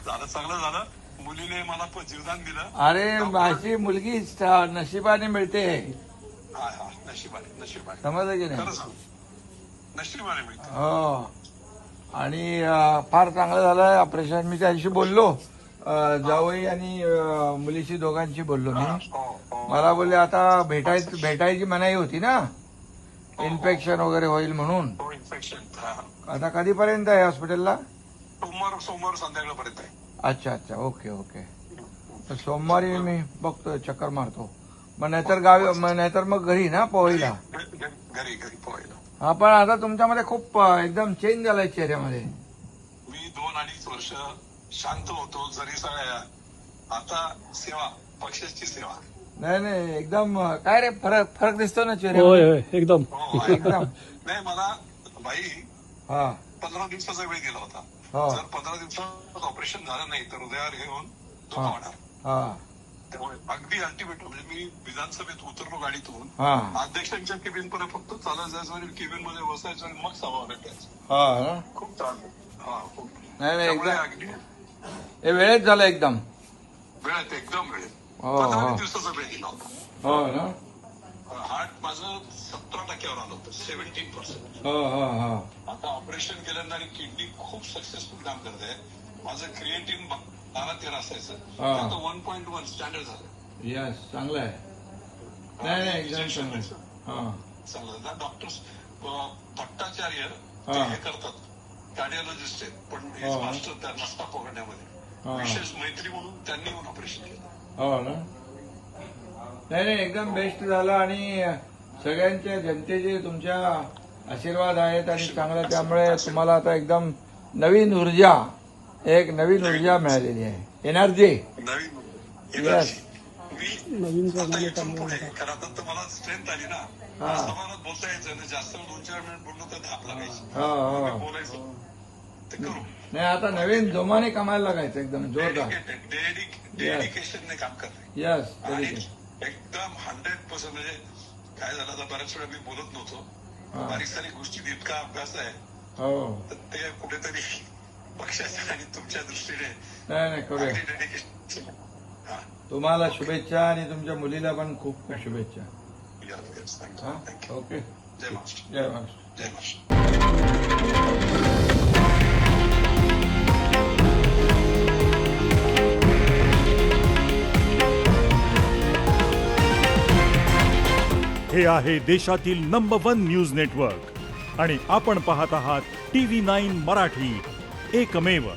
झालं चांगलं झालं. मुलीने मला जीवदान दिलं. अरे माझी मुलगी नशिबाने मिळते. हा हा, नशिबाने नशिबाने. समजलं की खरं नाही? सांग, नशिबाने मिळते. हो. आणि फार चांगलं झालं ऑपरेशन. मी त्या दिवशी बोललो जावई आणि मुलीशी दोघांशी बोललो मी. मला बोलले आता भेटायची मनाई होती ना, इन्फेक्शन वगैरे होईल म्हणून. इन्फेक्शन आता कधीपर्यंत आहे हॉस्पिटलला? सोमवार संध्याकाळपर्यंत आहे. अच्छा अच्छा, ओके ओके. तर सोमवारी मी बघतो, चक्कर मारतो. मग नाहीतर गावी, नाहीतर मग घरी ना पोहायला. घरी पोहायला. हा, पण आता तुमच्यामध्ये खूप एकदम चेंज झालाय चेहऱ्यामध्ये. मी 2-2.5 वर्ष शांत होतो, जरी सगळ्या. आता सेवा, पक्षाची सेवा. नाही एकदम काय रे, फरक दिसतो ना होय चेहऱ्यामध्ये. होय एकदम. एकदम. नाही, मला बाई हा 15 दिवसाचा वेळ दिला होता. हो. जर 15 दिवसात ऑपरेशन झालं नाही तर हृदयावर घेऊन तो हा. होणार. हा त्यामुळे अगदी अल्टिमेट. म्हणजे मी विधानसभेत उतरलो गाडीतून, हा अध्यक्षांच्या केबिन पर्यंत फक्त चालत जायचं आणि केबिन मध्ये बसायचं आणि मग सभा भेटायचं. हा ना? खूप त्रास. हा, खूप. नाही त्यामुळे एकदम अगदी हे वेळेत झालं एकदम. वेळेत, एकदम वेळेत. हो, 15 हो. दिवसाचा वेळ दिला होता. हो ना? हार्ट माझं 17% आलं होतं, 17%. हो हो हो. आता ऑपरेशन केल्यानंतर आणि किडनी खूप सक्सेसफुल काम करते. माझं क्रिएटिन 12-13 असायचं, हा. आता 1.1 स्टँडर्ड झालं. यस, चांगलं आहे. नाही एकदम चांगलं. हा चांगलं. डॉक्टर्स भट्टाचार्य हा. ते हे करतात, कार्डिओलॉजिस्ट आहेत, पण हे हा. मास्टर त्यांना स्टाफ पकडण्यामध्ये. हा. विशेष मैत्री म्हणून त्यांनी येऊन ऑपरेशन केलं. हो ना? नाही एकदम बेस्ट झालं. आणि सगळ्यांच्या जनतेचे तुमच्या आशीर्वाद आहेत आणि चांगलं, त्यामुळे तुम्हाला आता एकदम नवीन ऊर्जा मिळालेली आहे. एनर्जी. नवीन Yes. मी आता इथून पुढे, कारण आता तर मला स्ट्रेंथ आली ना. हा. समाजात बोलता यायचं ना, जास्त 2-4 मिनिट बोललो तर धाप लागायची. हो हो. बोलायचं ते करू. नाही, आता नवीन जोमाने कमायला लागायचं, एकदम जोरदार. डेडिकेशनने काम करते यस. आणि एकदम 100%. म्हणजे काय झालं, आता बऱ्याच वेळा मी बोलत नव्हतो. हा. बारीक सारीक गोष्टीत इतका अभ्यास आहे, हो. तर ते कुठेतरी पक्षाच्या आणि तुमच्या दृष्टीने नाही करूया. डेडिकेशन. हा. तुम्हाला शुभेच्छा आणि तुमच्या मुलीला पण खूप खूप शुभेच्छा. हा? थँक्यू. ओके. जय महाराष्ट्र. जय महाराष्ट्र. जय महाराष्ट्र. हे आहे देशातील नंबर 1 न्यूज नेटवर्क आणि आपण पाहत आहात TV9 मराठी, एकमेव.